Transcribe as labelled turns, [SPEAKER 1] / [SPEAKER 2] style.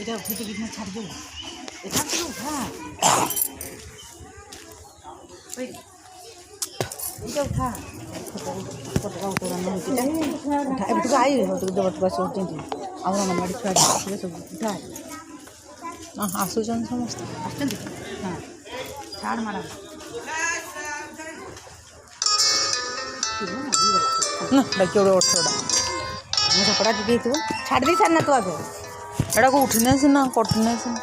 [SPEAKER 1] এটা উঠেছে কিনা ছাড় দেবো এটা তো উঠা এটা উঠা ଏବେଠୁ ଆଇ ଦେବଠୁ ଆସିଛନ୍ତି ଆଉ ଅଙ୍ଗନବାଡ଼ି ଛୁଆ ଆସିବେ ସବୁ ଉଠା
[SPEAKER 2] ଆସୁଛନ୍ତି ସମସ୍ତେ
[SPEAKER 1] ଆସୁଛନ୍ତି ହଁ ଛାଡ଼ ମ୍ୟାଡ଼ାମ୍
[SPEAKER 2] ନା ବାକି ଗୋଟେ ଅଠରଟା
[SPEAKER 1] ମୁଁ ସପଟା ଦିଦି ହେଇଥିବ ଛାଡ଼ି ଦେଇ ସାରିନା ତୁ ଆଗ
[SPEAKER 2] ଏଟାକୁ ଉଠିନେ ସିନା କଟିନେ ସିନା